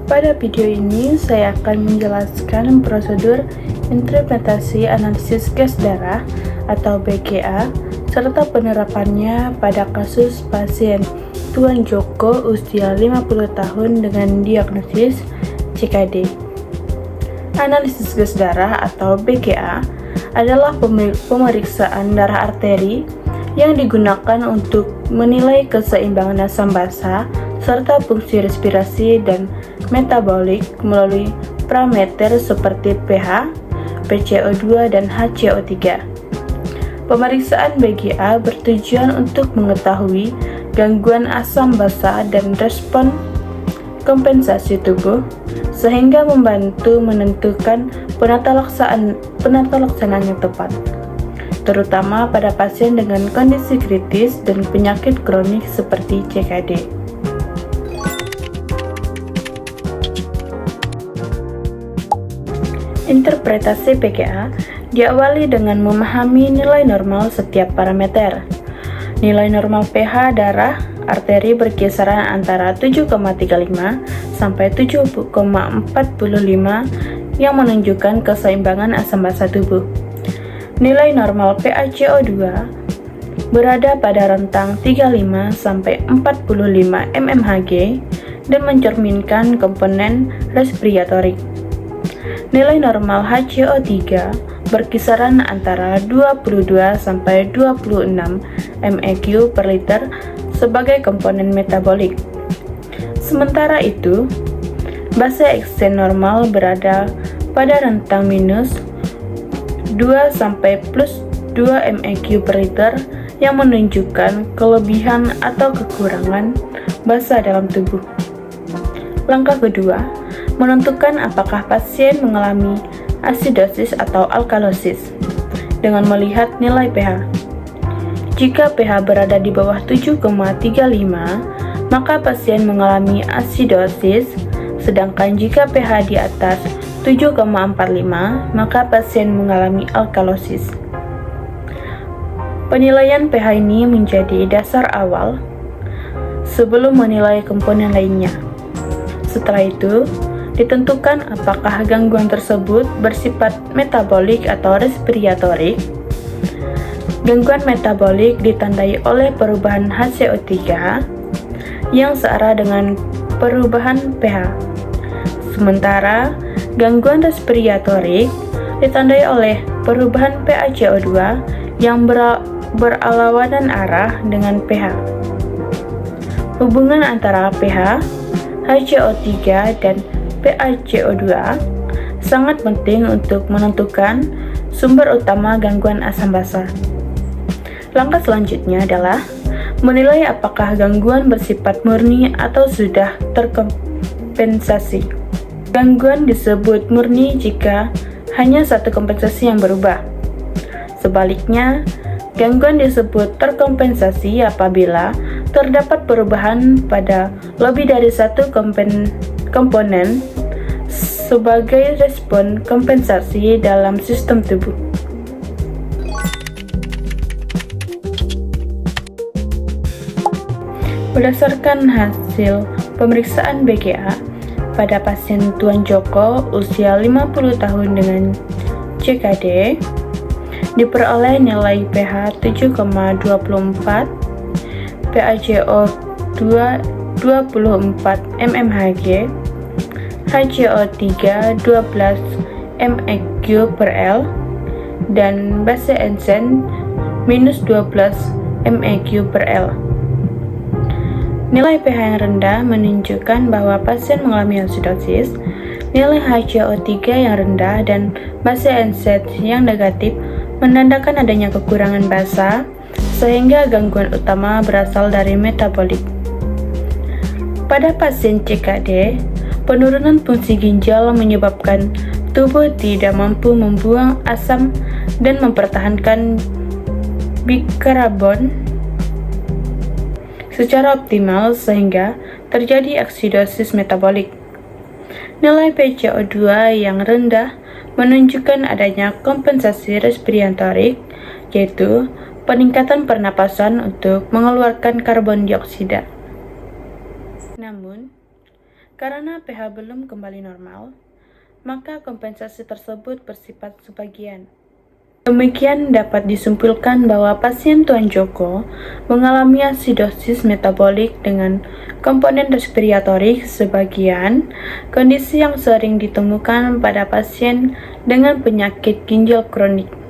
Pada video ini, saya akan menjelaskan prosedur interpretasi analisis gas darah atau BGA serta penerapannya pada kasus pasien Tuan Joko usia 50 tahun dengan diagnosis CKD. Analisis gas darah atau BGA adalah pemeriksaan darah arteri yang digunakan untuk menilai keseimbangan asam basa serta fungsi respirasi dan metabolik melalui parameter seperti pH, PCO2, dan HCO3. Pemeriksaan BGA bertujuan untuk mengetahui gangguan asam basa dan respon kompensasi tubuh, sehingga membantu menentukan penata laksanaan yang tepat, terutama pada pasien dengan kondisi kritis dan penyakit kronik seperti CKD. Interpretasi BGA diawali dengan memahami nilai normal setiap parameter. Nilai normal pH darah arteri berkisaran antara 7,35 sampai 7,45 yang menunjukkan keseimbangan asam basa tubuh. Nilai normal PaCO2 berada pada rentang 35 sampai 45 mmHg dan mencerminkan komponen respiratorik. Nilai normal HCO3 berkisaran antara 22 sampai 26 mEq per liter sebagai komponen metabolik. Sementara itu, basa eksen normal berada pada rentang minus 2 sampai plus 2 mEq per liter yang menunjukkan kelebihan atau kekurangan basa dalam tubuh. Langkah kedua, menentukan apakah pasien mengalami asidosis atau alkalosis dengan melihat nilai pH. Jika pH berada di bawah 7,35, maka pasien mengalami asidosis, sedangkan jika pH di atas 7,45, maka pasien mengalami alkalosis. Penilaian pH ini menjadi dasar awal sebelum menilai komponen lainnya. Setelah itu, ditentukan apakah gangguan tersebut bersifat metabolik atau respiratorik. Gangguan metabolik ditandai oleh perubahan HCO3 yang searah dengan perubahan pH. Sementara gangguan respiratorik ditandai oleh perubahan PaCO2 yang berlawanan arah dengan pH. Hubungan antara pH, HCO3, dan PaCO2 sangat penting untuk menentukan sumber utama gangguan asam basa. Langkah selanjutnya adalah menilai apakah gangguan bersifat murni atau sudah terkompensasi. Gangguan disebut murni jika hanya satu kompensasi yang berubah. Sebaliknya, gangguan disebut terkompensasi apabila terdapat perubahan pada lebih dari satu komponen sebagai respon kompensasi dalam sistem tubuh. Berdasarkan hasil pemeriksaan BGA pada pasien Tuan Joko usia 50 tahun dengan CKD, diperoleh nilai pH 7,24, PaCO2 24 mmHg, HCO3 12 mEq per L, dan basa eksen minus 12 mEq per L. Nilai pH yang rendah menunjukkan bahwa pasien mengalami asidosis, nilai HCO3 yang rendah dan basa eksen yang negatif menandakan adanya kekurangan basa, sehingga gangguan utama berasal dari metabolik. Pada pasien CKD, penurunan fungsi ginjal menyebabkan tubuh tidak mampu membuang asam dan mempertahankan bikarbon secara optimal sehingga terjadi aksidosis metabolik. Nilai PCO2 yang rendah menunjukkan adanya kompensasi respiratorik, yaitu peningkatan pernapasan untuk mengeluarkan karbon dioksida. Namun, Karena pH belum kembali normal, maka kompensasi tersebut bersifat sebagian. Demikian dapat disimpulkan bahwa pasien Tuan Joko mengalami asidosis metabolik dengan komponen respiratorik sebagian, kondisi yang sering ditemukan pada pasien dengan penyakit ginjal kronik.